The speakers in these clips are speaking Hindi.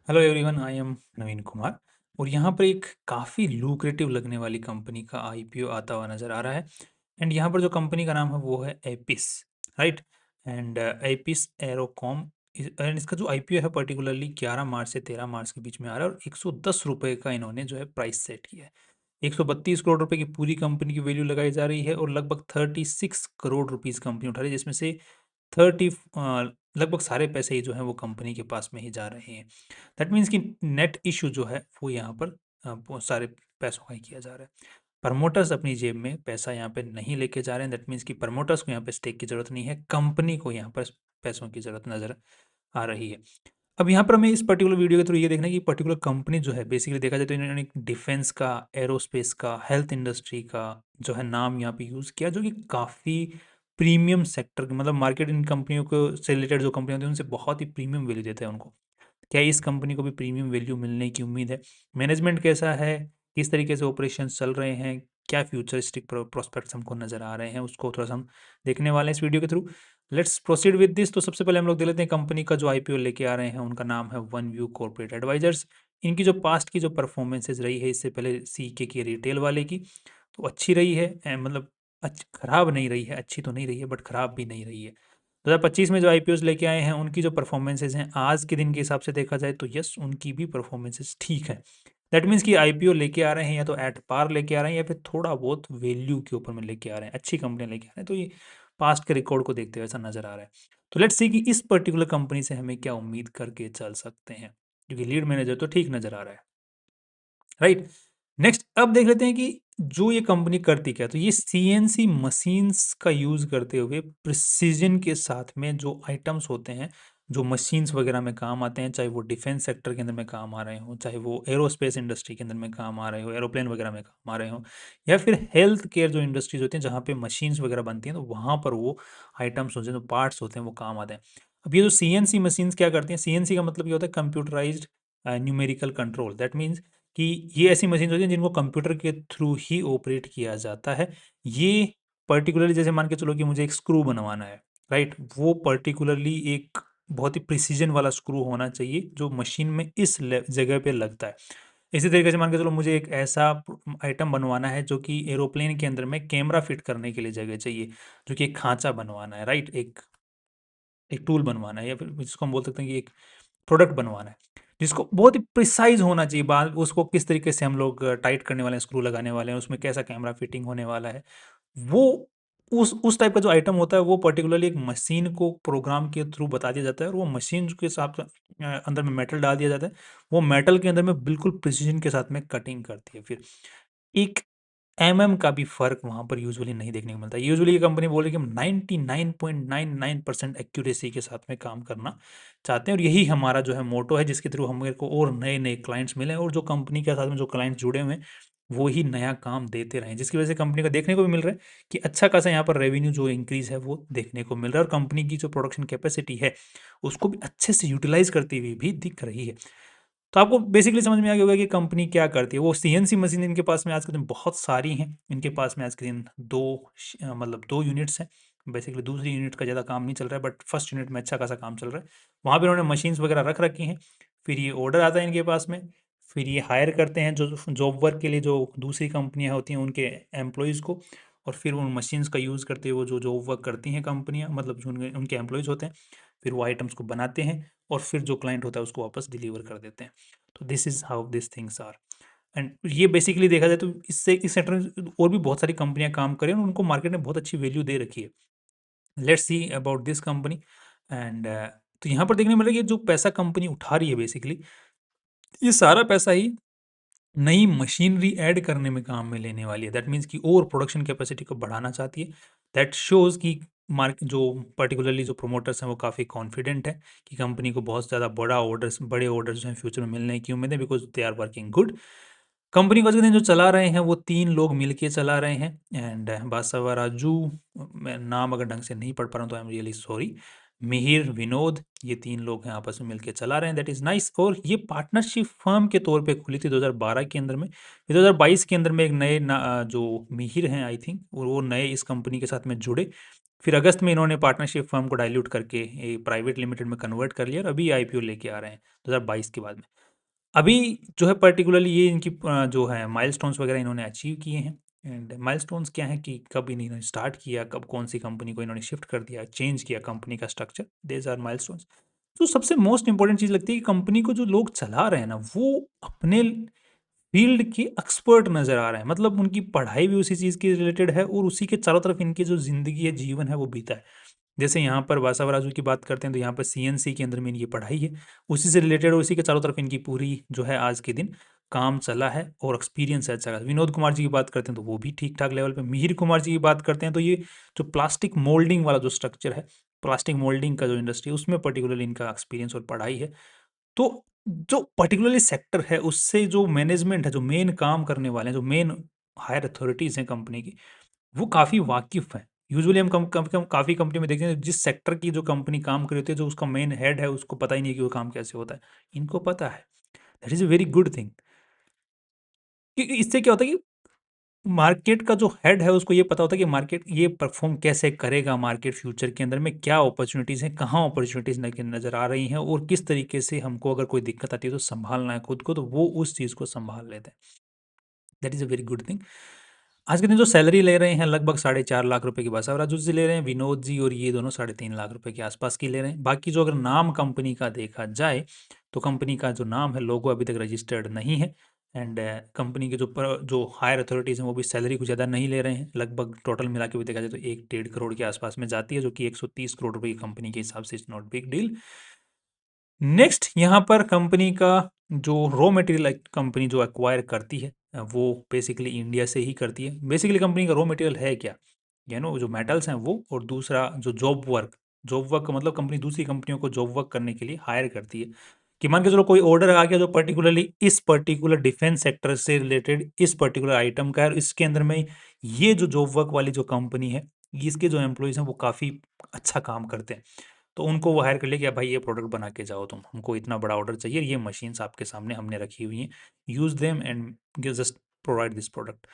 हेलो एवरीवन, आई एम नवीन कुमार। और यहाँ पर एक काफ़ी लुक्रेटिव लगने वाली कंपनी का आईपीओ आता हुआ नज़र आ रहा है। एंड यहाँ पर जो कंपनी का नाम है वो है Apis, right. And Apis Aerocom. And इसका जो आईपीओ है पर्टिकुलरली 11 मार्च से 13 मार्च के बीच में आ रहा है और 110 रुपये का इन्होंने जो है प्राइस सेट किया है। 132 करोड़ रुपए की पूरी कंपनी की वैल्यू लगाई जा रही है और लगभग 36 करोड़ रुपीज़ कंपनी उठा रही है, जिसमें से 30 लगभग सारे पैसे ही जो हैं वो कंपनी के पास में ही जा रहे हैं। दैट मीन्स कि नेट इशू जो है वो यहाँ पर बहुत सारे पैसों का ही किया जा रहा है। प्रमोटर्स अपनी जेब में पैसा यहाँ पे नहीं लेके जा रहे हैं। दैट मीन्स कि प्रमोटर्स को यहाँ पे स्टेक की जरूरत नहीं है, कंपनी को यहाँ पर पैसों की जरूरत नजर आ रही है। अब यहाँ पर हमें इस पर्टिकुलर वीडियो के थ्रू ये देखना है कि पर्टिकुलर कंपनी जो है बेसिकली देखा जाए तो इन्होंने डिफेंस का, एरोस्पेस का, हेल्थ इंडस्ट्री का जो है नाम यहाँ पे यूज़ किया, जो कि काफ़ी प्रीमियम सेक्टर मतलब मार्केट इन कंपनियों को से रिलेटेड जो कंपनी होती है उनसे बहुत ही प्रीमियम वैल्यू देते हैं उनको। क्या इस कंपनी को भी प्रीमियम वैल्यू मिलने की उम्मीद है? मैनेजमेंट कैसा है? किस तरीके से ऑपरेशंस चल रहे हैं? क्या फ्यूचरिस्टिक प्रोस्पेक्ट्स हमको नज़र आ रहे हैं? उसको थोड़ा-सा हम देखने वाले हैं इस वीडियो के through. Let's proceed with this. तो सबसे पहले हम लोग देख लेते हैं कंपनी का जो आईपीओ लेके आ रहे हैं, उनका नाम है वन व्यू कॉर्पोरेट एडवाइजर्स। इनकी जो पास्ट की जो परफॉर्मेंसेज़ रही है इससे पहले सीके की रिटेल वाले की, तो अच्छी रही है। मतलब खराब नहीं रही है, अच्छी तो नहीं रही है बट खराब भी नहीं रही है। 2025 में जो आईपीओस लेके आए हैं उनकी जो परफॉर्मेंसेज हैं आज के दिन के हिसाब से देखा जाए तो यस, उनकी भी परफॉर्मेंसेज ठीक है। दैट मीन्स कि आईपीओ लेके आ रहे हैं या तो एट पार लेके आ रहे हैं या फिर थोड़ा बहुत वैल्यू के ऊपर में लेके आ रहे हैं, अच्छी कंपनियां लेके आ रहे हैं। तो ये पास्ट के रिकॉर्ड को देखते हुए ऐसा नजर आ रहा है। तो लेट्स सी कि इस पर्टिकुलर कंपनी से हमें क्या उम्मीद करके चल सकते हैं, क्योंकि लीड मैनेजर तो ठीक नजर आ रहा है, राइट। नेक्स्ट अब देख लेते हैं कि जो ये कंपनी करती क्या है। तो ये सीएनसी मशीन्स का यूज करते हुए प्रिसीजन के साथ में जो आइटम्स होते हैं, जो मशीन्स वगैरह में काम आते हैं, चाहे वो डिफेंस सेक्टर के अंदर में काम आ रहे हो, चाहे वो एरोस्पेस इंडस्ट्री के अंदर में काम आ रहे हो, एरोप्लेन वगैरह में काम आ रहे हो, या फिर हेल्थ केयर जो इंडस्ट्रीज होती हैं जहाँ पे मशीन्स वगैरह बनती हैं, तो वहाँ पर वो आइटम्स होते हैं, जो पार्ट्स होते हैं वो काम आते हैं। अब ये जो सीएनसी मशीन्स क्या करती हैं, सीएनसी का मतलब ये होता है computerised numerical control. That means कि ये ऐसी मशीन होती हैं जिनको कंप्यूटर के थ्रू ही ऑपरेट किया जाता है। ये पर्टिकुलरली जैसे मान के चलो कि मुझे एक स्क्रू बनवाना है, राइट? वो पर्टिकुलरली एक बहुत ही प्रिसीजन वाला स्क्रू होना चाहिए जो मशीन में इस जगह पे लगता है। इसी तरीके से मान के चलो मुझे एक ऐसा आइटम बनवाना है जो कि एरोप्लेन के अंदर में कैमरा फिट करने के लिए जगह चाहिए, जो कि एक खांचा बनवाना है, राइट? एक एक टूल बनवाना है या फिर जिसको हम बोल सकते हैं कि एक प्रोडक्ट बनवाना है, जिसको बहुत ही प्रिसाइज़ होना चाहिए। बाल उसको किस तरीके से हम लोग टाइट करने वाले हैं, स्क्रू लगाने वाले हैं, उसमें कैसा कैमरा फिटिंग होने वाला है। वो उस टाइप का जो आइटम होता है वो पर्टिकुलरली एक मशीन को प्रोग्राम के थ्रू बता दिया जाता है और वो मशीन के साथ अंदर में मेटल डाल दिया जाता है। वो मेटल के अंदर में बिल्कुल प्रिसिज़न के साथ में कटिंग करती है फिर। एक का भी फ़र्क वहाँ पर यूजुअली नहीं देखने को मिलता है। यूजुअली ये कंपनी बोल रही है कि हम 99.99% एक्यूरेसी के साथ में काम करना चाहते हैं और यही हमारा जो है मोटो है, जिसके थ्रू हम मेरे को और नए-नए क्लाइंट्स मिले और जो कंपनी के साथ में जो क्लाइंट्स जुड़े हुए हैं, वो ही नया काम देते रहें। जिसकी वज़ह से कंपनी को देखने को भी मिल रहा है कि अच्छा खासा यहाँ पर रेवेन्यू जो इंक्रीज़ है वो देखने को मिल रहा है और कंपनी की जो प्रोडक्शन कैपेसिटी है, उसको भी अच्छे से यूटिलाइज़ करती हुई भी दिख रही है। तो आपको बेसिकली समझ में आ गया होगा कि कंपनी क्या करती है। वो सीएनसी मशीन इनके पास में आज के दिन बहुत सारी हैं। इनके पास में आज के दिन 2 मतलब 2 यूनिट्स हैं। बेसिकली दूसरी यूनिट का ज़्यादा काम नहीं चल रहा है बट फर्स्ट यूनिट में अच्छा खासा काम चल रहा है। वहाँ पे उन्होंने मशीन्स वगैरह रख रखी हैं। फिर ये ऑर्डर आता है इनके पास में, फिर ये हायर करते हैं जो जॉब वर्क के लिए जो दूसरी कंपनियाँ होती हैं उनके एम्प्लॉइज़ को, और फिर उन मशीन्स का यूज़ करते हुए वो जो जॉब वर्क करती हैं कंपनियाँ, मतलब जो उनके उनके एम्प्लॉइज़ होते हैं, फिर वो आइटम्स को बनाते हैं और फिर जो क्लाइंट होता है उसको वापस डिलीवर कर देते हैं। तो this is how this things are. And ये बेसिकली देखा जाए तो इससे इस सेक्टर में और भी बहुत सारी कंपनियाँ काम कर रही हैं और उनको मार्केट में बहुत अच्छी वैल्यू दे रखी है। Let's see about this company. And तो यहाँ पर देखने में मिला कि जो पैसा कंपनी उठा रही है बेसिकली, ये सारा पैसा ही नई मशीनरी ऐड करने में काम में लेने वाली है। दैट मीन्स कि और प्रोडक्शन कैपेसिटी को बढ़ाना चाहती है। दैट शोज़ कि मार्क जो पर्टिकुलरली जो प्रोमोटर्स हैं वो काफ़ी कॉन्फिडेंट है कि कंपनी को बहुत ज़्यादा बड़े ऑर्डर्स जो हैं फ्यूचर में मिलने की उम्मीद है, because they are working good. Company को आज के दिन जो चला रहे हैं वो 3 लोग मिलके चला रहे हैं। एंड बासावा राजू, मैं नाम अगर ढंग से नहीं पढ़ पा रहा हूँ तो I am really sorry. Mihir, Vinod, ये 3 लोग हैं आपस में मिलके चला रहे हैं, दैट इज़ नाइस। और ये पार्टनरशिप फर्म के तौर पे खुली थी 2012 के अंदर में। फिर 2022 के अंदर में एक नए जो मिहिर हैं आई थिंक, और वो नए इस कंपनी के साथ में जुड़े फिर अगस्त में इन्होंने पार्टनरशिप फर्म को डाइल्यूट करके प्राइवेट लिमिटेड में कन्वर्ट कर लिया और अभी आईपीओ लेके आ रहे हैं 2022 के बाद में। अभी जो है पर्टिकुलरली ये इनकी जो है माइलस्टोन्स वगैरह इन्होंने अचीव किए हैं। एंड माइलस्टोन्स क्या है कि कब इन्होंने स्टार्ट किया, कब कौन सी कंपनी को इन्होंने शिफ्ट कर दिया, चेंज किया कंपनी का स्ट्रक्चर, देज आर माइलस्टोन्स। तो सबसे मोस्ट इंपॉर्टेंट चीज़ लगती है कि कंपनी को जो लोग चला रहे हैं ना, वो अपने फील्ड के एक्सपर्ट नज़र आ रहे हैं। मतलब उनकी पढ़ाई भी उसी चीज़ के रिलेटेड है और उसी के चारों तरफ इनकी जो ज़िंदगी है, जीवन है, वो बीता है। जैसे यहाँ पर बासावराजू की बात करते हैं तो यहाँ पर सीएनसी के अंदर में इनकी पढ़ाई है, उसी से रिलेटेड और उसी के चारों तरफ इनकी पूरी जो है आज के दिन काम चला है और एक्सपीरियंस है अच्छा खासा। विनोद कुमार जी की बात करते हैं तो वो भी ठीक ठाक लेवल पे। मिहिर कुमार जी की बात करते हैं तो ये जो प्लास्टिक मोल्डिंग वाला जो स्ट्रक्चर है, प्लास्टिक मोल्डिंग का जो इंडस्ट्री है, उसमें पर्टिकुलरली इनका एक्सपीरियंस और पढ़ाई है। तो जो पर्टिकुलरली सेक्टर है, उससे जो मैनेजमेंट है, जो मेन काम करने वाले हैं, जो मेन हायर अथॉरिटीज़ हैं कंपनी की, वो काफ़ी वाकिफ़ हैं। यूजुअली हम कम काफ़ी कंपनी में देखते हैं जिस सेक्टर की जो कंपनी काम कर रही होती है, जो उसका मेन हेड है, उसको पता ही नहीं है कि वो काम कैसे होता है। इनको पता है। That is a very good thing. क्योंकि इससे क्या होता है कि मार्केट का जो हेड है, उसको ये पता होता है कि मार्केट ये परफ़ॉर्म कैसे करेगा, मार्केट फ्यूचर के अंदर में क्या अपॉर्च्युनिटीज़ हैं, कहाँ अपॉर्च्युनिटीज़ नज़र आ रही हैं और किस तरीके से हमको अगर कोई दिक्कत आती है तो सँभालना है खुद को, तो वो उस चीज़ को सँभाल लेते हैं। That is a very good thing. आज के दिन जो सैलरी ले रहे हैं लगभग 4.5 लाख रुपए की बसवराजू जी ले रहे हैं, विनोद जी और ये दोनों 3.5 लाख रुपए के आसपास की ले रहे हैं। बाकी जो अगर नाम कंपनी का देखा जाए तो कंपनी का जो नाम है, लोगो अभी तक रजिस्टर्ड नहीं है। एंड कंपनी के जो हायर अथॉरिटीज़ हैं वो भी सैलरी कुछ ज़्यादा नहीं ले रहे हैं। लगभग टोटल मिला के भी देखा जाए तो 1 डेढ़ करोड़ के आसपास में जाती है, जो कि 130 करोड़ रुपए की कंपनी के हिसाब से it's not big deal. Next यहाँ पर कंपनी का जो रॉ मटेरियल कंपनी जो एक्वायर करती है, वो बेसिकली इंडिया से ही करती है। बेसिकली कंपनी का रॉ मटेरियल है क्या, जो मेटल्स हैं वो, और दूसरा जो जॉब वर्क का मतलब कंपनी दूसरी कंपनियों को जॉब वर्क करने के लिए हायर करती है। कि मान के चलो कोई ऑर्डर आ गया जो पर्टिकुलरली इस पर्टिकुलर डिफेंस सेक्टर से रिलेटेड इस पर्टिकुलर आइटम का है, और इसके अंदर में ये जो जॉब वर्क वाली जो कंपनी है, इसके जो एम्प्लॉयज़ हैं वो काफ़ी अच्छा काम करते हैं, तो उनको वो हायर कर लिया कि भाई ये प्रोडक्ट बना के जाओ तुम, हमको इतना बड़ा ऑर्डर चाहिए, ये मशीन्स आपके सामने हमने रखी हुई हैं, use them and just provide this product.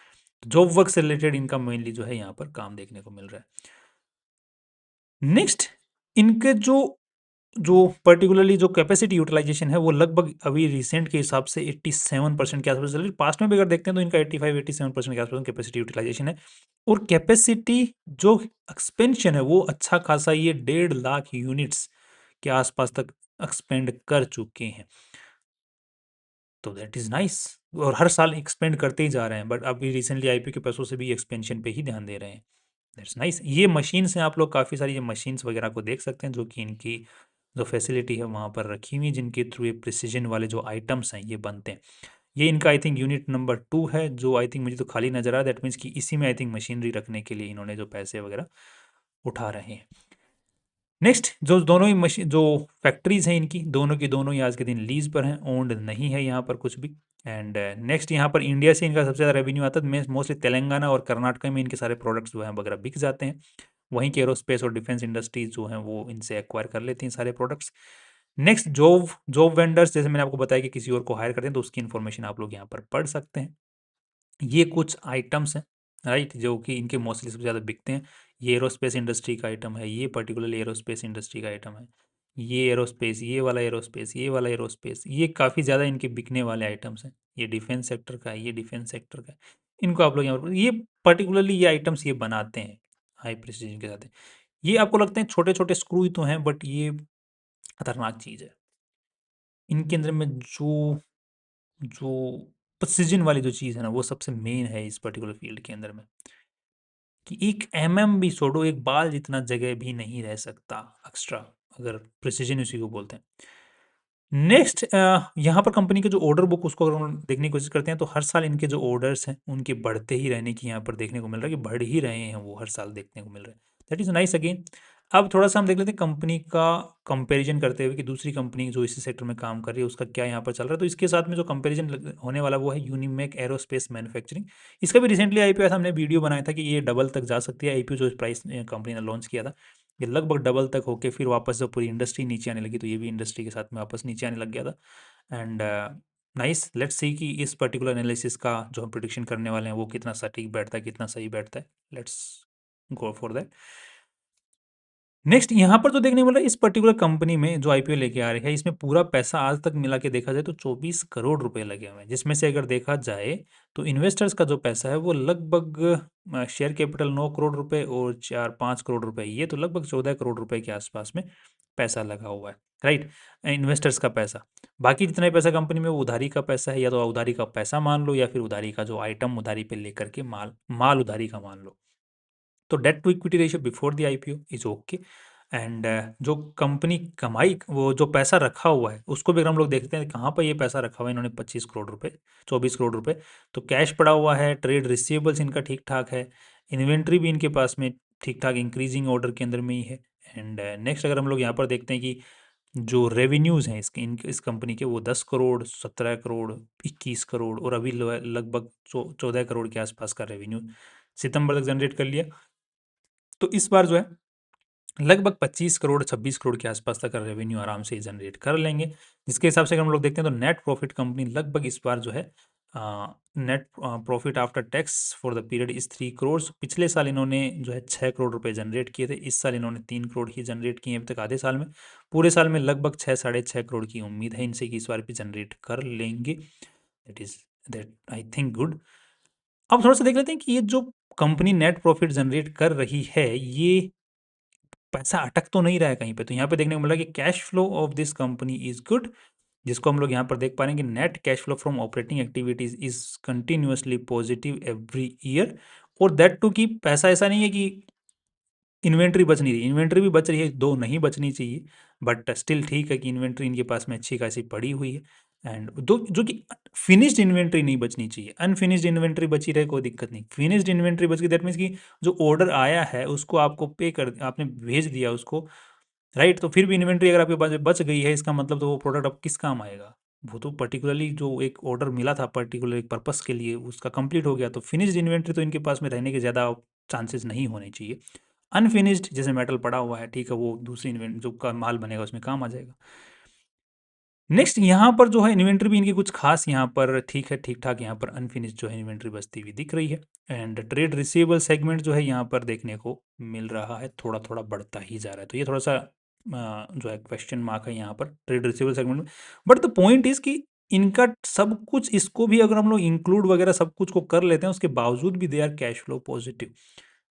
Job work से रिलेटेड इनका मेनली जो है यहाँ पर काम देखने को मिल रहा है। नेक्स्ट, इनके जो पर्टिकुलरली जो कैपेसिटी यूटिलाइजेशन है वो लगभग अभी रिसेंट के हिसाब से 87% के आसपास चल रही है। पास्ट में भी अगर देखते हैं तो इनका 85-87% के आसपास कैपेसिटी यूटिलाइजेशन है। और कैपेसिटी जो एक्सपेंशन है वो अच्छा खासा ये 1.5 लाख यूनिट्स के आसपास तक एक्सपेंड कर चुके हैं। तो दैट इज़ नाइस। और हर साल एक्सपेंड करते ही जा रहे हैं, बट अभी रिसेंटली आईपीओ के पैसों से भी एक्सपेंशन पे ही ध्यान दे रहे हैं। That's nice. ये मशीन्स हैं, आप लोग काफ़ी सारी ये मशीन्स वगैरह को देख सकते हैं जो कि इनकी जो फैसिलिटी है वहाँ पर रखी हुई है, जिनके थ्रू ये प्रिसीजन वाले जो आइटम्स हैं ये बनते हैं। ये इनका आई थिंक यूनिट नंबर 2 है, जो आई थिंक मुझे तो खाली नज़र आ रहा है। दैट मीन्स कि इसी में आई थिंक मशीनरी रखने के लिए इन्होंने जो पैसे वगैरह उठा रहे हैं। नेक्स्ट, जो दोनों ही मशीन जो फैक्ट्रीज हैं इनकी, दोनों की दोनों ही आज के दिन लीज पर हैं, ओन्ड नहीं है यहाँ पर कुछ भी। एंड नेक्स्ट, यहाँ पर इंडिया से इनका सबसे ज़्यादा रेवेन्यू आता है। मोस्टली तेलंगाना और कर्नाटक में इनके सारे प्रोडक्ट्स जो हैं वगैरह बिक जाते हैं। वहीं के एरोस्पेस और डिफेंस इंडस्ट्रीज जो हैं वो इनसे एक्वायर कर लेती हैं सारे products. Next, job job vendors, जैसे मैंने आपको बताया कि किसी और को हायर करते हैं तो उसकी इन्फॉर्मेशन आप लोग यहाँ पर पढ़ सकते हैं। ये कुछ आइटम्स हैं, राइट, जो कि इनके मोस्टली सबसे ज़्यादा बिकते हैं। ये एरोस्पेस इंडस्ट्री का आइटम है, ये पर्टिकुलरली एरोस्पेस इंडस्ट्री का आइटम है, ये एरोस्पेस, ये वाला एरोस्पेस, ये वाला एरोस्पेस, ये काफ़ी ज़्यादा इनके बिकने वाले आइटम्स हैं। ये डिफेंस सेक्टर का है, ये डिफेंस सेक्टर का है। इनको आप लोग यहाँ पर ये पर्टिकुलरली ये आइटम्स ये बनाते हैं हाई प्रिसीजन के साथ। ये आपको लगते हैं छोटे छोटे स्क्रू ही तो हैं, बट ये खतरनाक चीज़ है। इनके अंदर में जो प्रिसिजन वाली जो चीज़ है ना, वो सबसे मेन है इस पर्टिकुलर फील्ड के अंदर में, कि 1 भी छोड़ो, एक बाल जितना जगह भी नहीं रह सकता एक्स्ट्रा, अगर प्रिसिजन उसी को बोलते हैं। नेक्स्ट, यहाँ पर कंपनी के जो ऑर्डर बुक, उसको अगर हम देखने की कोशिश करते हैं तो हर साल इनके जो ऑर्डर्स हैं उनके बढ़ते ही रहने की यहाँ पर देखने को मिल रहा है, कि बढ़ ही रहे हैं वो, हर साल देखने को मिल रहा है। That is nice again. अब थोड़ा सा हम देख लेते हैं कंपनी का कंपैरिजन करते हुए कि दूसरी कंपनी जो इसी सेक्टर में काम कर रही है उसका क्या यहाँ पर चल रहा है। तो इसके साथ में जो कंपैरिजन होने वाला वो है यूनिमेक एरोस्पेस मैन्युफैक्चरिंग। इसका भी रिसेंटली आईपीओ आया था, हमने वीडियो बनाया था कि ये डबल तक जा सकती है। आईपीओ जो प्राइस कंपनी ने लॉन्च किया था, ये लगभग डबल तक होके फिर वापस जब पूरी इंडस्ट्री नीचे आने लगी तो ये भी इंडस्ट्री के साथ में वापस नीचे आने लग गया था। एंड नाइस, लेट्स सी कि इस पर्टिकुलर एनालिसिस का जो हम प्रिडिक्शन करने वाले हैं वो कितना सटीक बैठता है, कितना सही बैठता है। Let's go for that. Next यहाँ पर तो देखने को मिला इस पर्टिकुलर कंपनी में जो आईपीओ लेके आ रही है, इसमें पूरा पैसा आज तक मिला के देखा जाए तो 24 करोड़ रुपए लगे हुए हैं, जिसमें से अगर देखा जाए तो इन्वेस्टर्स का जो पैसा है वो लगभग शेयर कैपिटल 9 करोड़ रुपए और 4-5 करोड़ रुपए, ये तो लगभग 14 करोड़ रुपए के आसपास में पैसा लगा हुआ है, राइट। इन्वेस्टर्स का पैसा, बाकी जितना भी पैसा कंपनी में वो उधारी का पैसा है, या तो उधारी का पैसा मान लो या फिर उधारी का जो आइटम उधारी पे लेकर के माल माल उधारी का मान लो। तो debt to equity ratio before the IPO is okay. And जो कंपनी कमाई, वो जो पैसा रखा हुआ है उसको भी अगर हम लोग देखते हैं कहाँ पर ये पैसा रखा हुआ है, इन्होंने 25 करोड़ रुपए, 24 करोड़ रुपए, तो कैश पड़ा हुआ है, ट्रेड रिसीवेबल्स इनका ठीक ठाक है, इन्वेंट्री भी इनके पास में ठीक ठाक इंक्रीजिंग ऑर्डर के अंदर में ही है। एंड नेक्स्ट अगर हम लोग यहाँ पर देखते हैं कि जो रेवेन्यूज़ हैं इस कंपनी के, वो 10 करोड़, 17 करोड़, 21 करोड़ और अभी लगभग 14 करोड़ के आसपास का रेवेन्यू सितंबर तक जनरेट कर लिया। तो इस बार जो है लगभग 25 करोड़ 26 करोड़ के आसपास तक का रेवेन्यू आराम से जनरेट कर लेंगे, जिसके हिसाब से अगर हम लोग देखते हैं तो नेट प्रॉफिट कंपनी लगभग इस बार जो है net profit after tax for the period is 3 crore. पिछले साल इन्होंने जो है 6 करोड़ रुपए जनरेट किए थे, इस साल इन्होंने 3 करोड़ ही जनरेट किए हैं अभी तक आधे साल में। पूरे साल में लगभग 6-6.5 करोड़ की उम्मीद है इनसे कि इस बार भी जनरेट कर लेंगे। That is that I think good. अब थोड़ा सा देख लेते हैं कि ये जो कंपनी नेट प्रॉफिट जनरेट कर रही है, ये पैसा अटक तो नहीं रहा है कहीं पे। तो यहाँ पे देखने को मिला कि cash flow of this company is good, जिसको हम लोग यहाँ पर देख पा रहे हैं कि net cash flow from operating activities is continuously positive every year. और दैट टू की पैसा ऐसा नहीं है कि इन्वेंट्री बच नहीं रही, इन्वेंट्री भी बच रही है, दो नहीं बचनी चाहिए, बट स्टिल ठीक है कि इन्वेंट्री इनके पास में अच्छी खासी पड़ी हुई है। एंड दो जो कि फिनिश्ड इन्वेंट्री नहीं बचनी चाहिए, अनफिनिश्ड इन्वेंट्री बची रहे कोई दिक्कत नहीं, फिनिश्ड इन्वेंट्री बच गई दैट मीन्स कि जो ऑर्डर आया है उसको आपको पे कर, आपने भेज दिया उसको, राइट। तो फिर भी इन्वेंट्री अगर आपके पास बच गई है, इसका मतलब तो वो प्रोडक्ट अब किस काम आएगा, वो तो पर्टिकुलरली जो एक ऑर्डर मिला था पर्टिकुलर एक पर्पस के लिए उसका कंप्लीट हो गया, तो फिनिश्ड इन्वेंट्री तो इनके पास में रहने के ज़्यादा चांसेस नहीं होने चाहिए। अनफिनिश्ड जैसे मेटल पड़ा हुआ है, ठीक है, वो दूसरी इन्वेंट जो का माल बनेगा उसमें काम आ जाएगा। नेक्स्ट यहाँ पर जो है इन्वेंट्री भी इनकी कुछ खास यहाँ पर ठीक है, ठीक ठाक यहाँ पर अनफिनिश्ड जो है इन्वेंट्री बचती हुई दिख रही है। एंड ट्रेड रिसीवेबल सेगमेंट जो है यहाँ पर देखने को मिल रहा है थोड़ा थोड़ा बढ़ता ही जा रहा है, तो ये थोड़ा सा जो है क्वेश्चन मार्क है यहाँ पर ट्रेड रिसीवेबल सेगमेंट में। बट द पॉइंट इज कि इनका सब कुछ, इसको भी अगर हम लोग इंक्लूड वगैरह सब कुछ को कर लेते हैं, उसके बावजूद भी they are cash flow positive.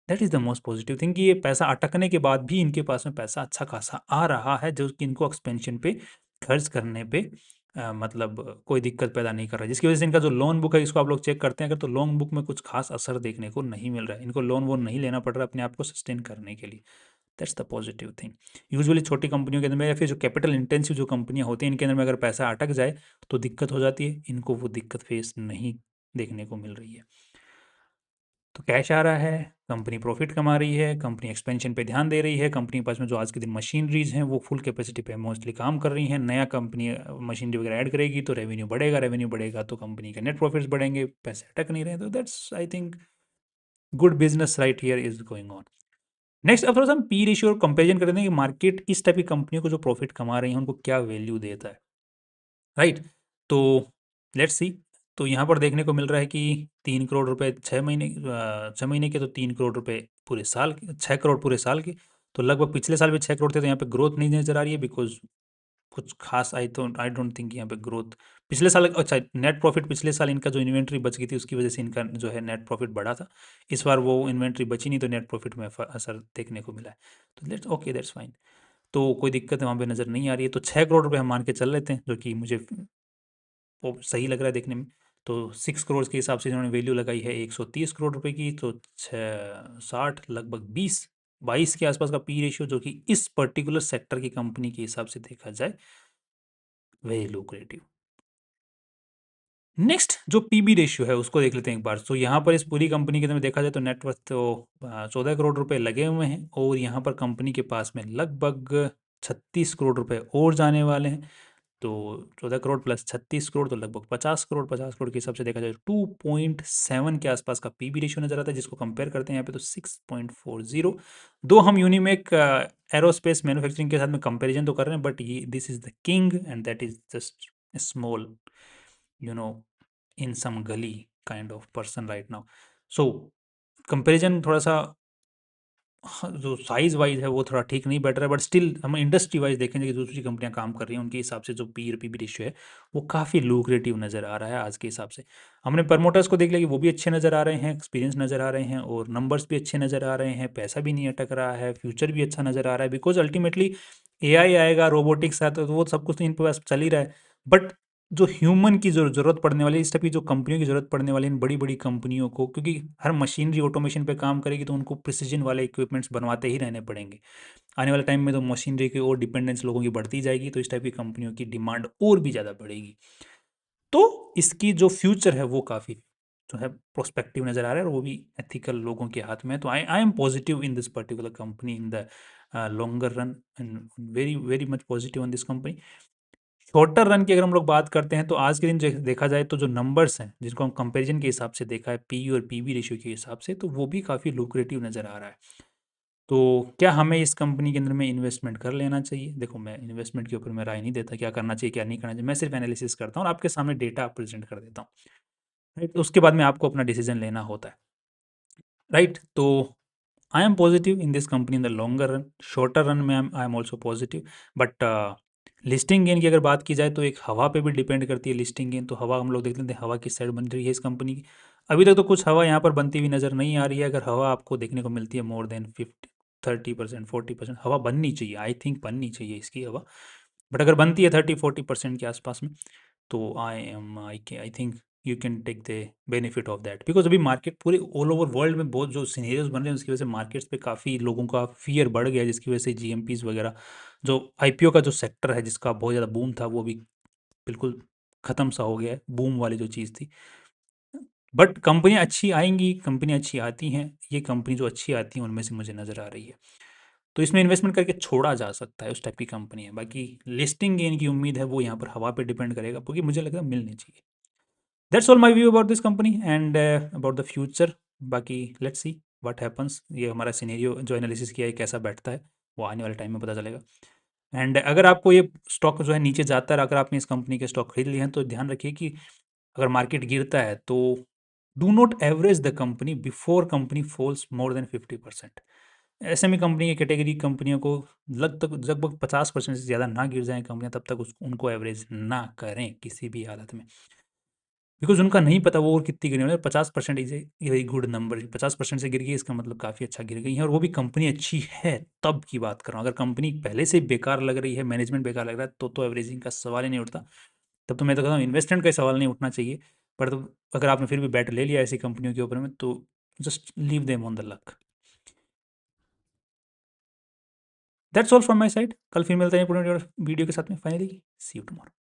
That is the most positive thing कि ये पैसा अटकने के बाद भी इनके पास में पैसा अच्छा खासा आ रहा है, जो कि इनको एक्सपेंशन पे खर्च करने पे मतलब कोई दिक्कत पैदा नहीं कर रहा है, जिसकी वजह से इनका जो लोन बुक है इसको आप लोग चेक करते हैं अगर, तो लोन बुक में कुछ खास असर देखने को नहीं मिल रहा है, इनको लोन वोन नहीं लेना पड़ रहा है अपने आप को सस्टेन करने के लिए। That's the positive thing. Usually छोटी कंपनियों के अंदर में या फिर जो कैपिटल इंटेंसिव जो कंपनियां होती हैं इनके अंदर में अगर पैसा अटक जाए तो दिक्कत हो जाती है, इनको वो दिक्कत फेस नहीं देखने को मिल रही है। तो कैश आ रहा है, कंपनी प्रॉफिट कमा रही है, कंपनी एक्सपेंशन पे ध्यान दे रही है, कंपनी के पास में जो आज के दिन मशीनरीज हैं वो फुल कैपेसिटी पे मोस्टली काम कर रही हैं, नया कंपनी मशीनरी वगैरह ऐड करेगी तो रेवेन्यू बढ़ेगा तो कंपनी के नेट प्रॉफिट्स बढ़ेंगे, पैसे अटक नहीं रहे, तो that's I think good business right here is going on. Next अब थोड़ा सा हम पी रेशियो और कंपेरिजन करते हैं कि मार्केट इस टाइप की कंपनियों को जो प्रॉफिट कमा रही है उनको क्या वैल्यू देता है, राइट। तो लेट्स सी। तो यहाँ पर देखने को मिल रहा है कि 3 करोड़ रुपए 6 महीने, 6 महीने के, तो 3 करोड़ रुपए पूरे साल के, 6 करोड़ पूरे साल के, तो लगभग पिछले साल भी 6 करोड़ थे, तो यहाँ पे ग्रोथ नहीं नजर आ रही है बिकॉज कुछ खास आई डोंट थिंक यहाँ पे ग्रोथ पिछले साल, अच्छा नेट प्रॉफिट पिछले साल इनका जो इन्वेंट्री बच गई थी उसकी वजह से इनका जो है नेट प्रॉफिट बढ़ा था, इस बार वो इन्वेंट्री बची नहीं तो नेट प्रॉफिट में असर देखने को मिला है, तो लेट्स ओके दैट्स फाइन। तो कोई दिक्कत वहाँ पे नज़र नहीं आ रही है, तो 6 करोड़ रुपए हम मान के चल लेते हैं जो कि मुझे वो सही लग रहा है देखने में। तो 6 करोड़ के हिसाब से इन्होंने वैल्यू लगाई है 130 करोड़ रुपए की, तो 660 लगभग 20-22 के आसपास का पी रेशियो, जो कि इस पर्टिकुलर सेक्टर की कंपनी के हिसाब से देखा जाए वेरी लुक्रेटिव। नेक्स्ट जो पीबी रेशियो है उसको देख लेते हैं एक बार। तो यहाँ पर इस पूरी कंपनी के अंदर देखा जाए तो नेटवर्थ तो 14 करोड़ रुपए लगे हुए हैं, और यहाँ पर कंपनी के पास में लगभग 36 करोड़ रुपए और जाने वाले हैं। तो 14 करोड़ प्लस 36 करोड़, तो लगभग 50 करोड़, 50 करोड़ के हिसाब से देखा जाए 2.7 के आसपास का पीबी रेशियो नजर आता है, जिसको कंपेयर करते हैं यहाँ पे तो 6.40। दो हम यूनिमेक एरोस्पेस मैन्युफैक्चरिंग के साथ में कंपैरिजन तो कर रहे हैं, बट ये this is the king and that is just small, you know, in some gali kind of person right now. So comparison थोड़ा सा हाँ, जो साइज़ वाइज़ है वो थोड़ा ठीक नहीं बैठ रहा है, बट स्टिल हम इंडस्ट्री वाइज़ देखेंगे कि दूसरी कंपनियाँ काम कर रही हैं, उनके हिसाब से जो पी और पीबी रेशियो है, वो काफ़ी लुक्रेटिव नज़र आ रहा है आज के हिसाब से। हमने प्रमोटर्स को देख लिया कि वो भी अच्छे नज़र आ रहे हैं, एक्सपीरियंस नज़र आ रहे हैं और नंबर्स भी अच्छे नज़र आ रहे हैं, पैसा भी नहीं अटक रहा है, फ्यूचर भी अच्छा नज़र आ रहा है, बिकॉज़ अल्टीमेटली एआई आएगा, रोबोटिक्स आता है, तो वो सब कुछ तो इन पे पास चल ही रहा है। बट जो ह्यूमन की जो ज़रूरत पड़ने वाली है, इस टाइप की जो कंपनियों की ज़रूरत पड़ने वाली है इन बड़ी-बड़ी कंपनियों को, क्योंकि हर मशीनरी ऑटोमेशन पे काम करेगी तो उनको प्रिसिजन वाले इक्विपमेंट्स बनवाते ही रहने पड़ेंगे। आने वाले टाइम में तो मशीनरी की और डिपेंडेंस लोगों की बढ़ती जाएगी, तो इस टाइप की कंपनियों की डिमांड और भी ज़्यादा बढ़ेगी। तो इसकी जो फ्यूचर है वो काफ़ी जो है प्रोस्पेक्टिव नज़र आ रहा है और वो भी एथिकल लोगों के हाथ में है। तो I I am positive in this particular company in the longer run and very very much positive on this company. Shorter run की अगर हम लोग बात करते हैं तो आज के दिन देखा जाए तो जो नंबर्स हैं जिनको हम कंपैरिजन के हिसाब से देखा है पी और पीबी रेशियो के हिसाब से, तो वो भी काफ़ी लुक्रेटिव नज़र आ रहा है। तो क्या हमें इस कंपनी के अंदर में इन्वेस्टमेंट कर लेना चाहिए? देखो, मैं इन्वेस्टमेंट के ऊपर मैं राय नहीं देता क्या करना चाहिए क्या नहीं करना चाहिए, मैं सिर्फ एनालिसिस करता हूँ और आपके सामने डेटा प्रेजेंट कर देता हूँ। राइट, उसके बाद में आपको अपना डिसीजन लेना होता है। राइट, तो I am positive in this company in the longer run. Shorter run में I am also positive, but listing gain की अगर बात की जाए तो एक हवा पे भी डिपेंड करती है लिस्टिंग गेन। तो हवा हम लोग देख लेते हैं हवा किस साइड बन रही है इस कंपनी की। अभी तक तो कुछ हवा यहाँ पर बनती हुई नज़र नहीं आ रही है। अगर हवा आपको देखने को मिलती है मोर देन 30% 40%, हवा बननी चाहिए, आई थिंक बननी चाहिए इसकी हवा। बट अगर बनती है 30-40% के आसपास में, तो I think you can take the benefit of that, because अभी मार्केट पूरे ऑल ओवर वर्ल्ड में बहुत जो सिनेरियोज बन रहे हैं उसकी वजह से मार्केट्स पे काफ़ी लोगों का फियर बढ़ गया है, जिसकी वजह से जीएमपीज वगैरह जो आईपीओ का जो सेक्टर है जिसका बहुत ज़्यादा बूम था वो भी बिल्कुल ख़त्म सा हो गया है, बूम वाली जो चीज़ थी। बट कंपनियाँ अच्छी आएंगी, कंपनियाँ अच्छी आती हैं, ये कंपनी जो अच्छी आती हैं उनमें से मुझे नज़र आ रही है। तो इसमें इन्वेस्टमेंट करके छोड़ा जा सकता है, उस टाइप की कंपनी है। बाकी लिस्टिंग गेन की उम्मीद है वो यहाँ पर हवा पे डिपेंड करेगा, क्योंकि मुझे लगता है मिलनी चाहिए। That's all my view about this company and about the future. बाकी लेट्स सी व्हाट हैपन्स। ये हमारा सिनेरियो जो एनालिसिस किया है कैसा बैठता है वो आने वाले टाइम में पता चलेगा। एंड अगर आपको ये स्टॉक जो है नीचे जाता है, अगर आपने इस कंपनी के स्टॉक खरीद लिए हैं तो ध्यान रखिए कि अगर मार्केट गिरता है तो do not average the company before company falls more than 50%। ऐसे में कंपनी की कैटेगरी कंपनियों को लगभग 50% से ज़्यादा ना गिर जाएँ कंपनियाँ, तब तक उनको एवरेज ना करें किसी भी हालत में, बिकॉज उनका नहीं पता वो और कितनी गिरी। 50% is a very good number. 50% से गिर गई इसका मतलब काफ़ी अच्छा गिर गई है, और वो भी कंपनी अच्छी है तब की बात कर रहा हूँ। अगर कंपनी पहले से ही बेकार लग रही है, मैनेजमेंट बेकार लग रहा है, तो एवरेजिंग का सवाल ही नहीं उठता। तब तो मैं तो कहता हूँ इन्वेस्टमेंट का सवाल नहीं उठना चाहिए। पर तो अगर आपने फिर भी बैट ले लिया ऐसी कंपनियों के ऊपर में, तो just leave them on the luck. That's all from my side. कल फिर मिलते हैं पूरे वीडियो के साथ में। Finally see you tomorrow.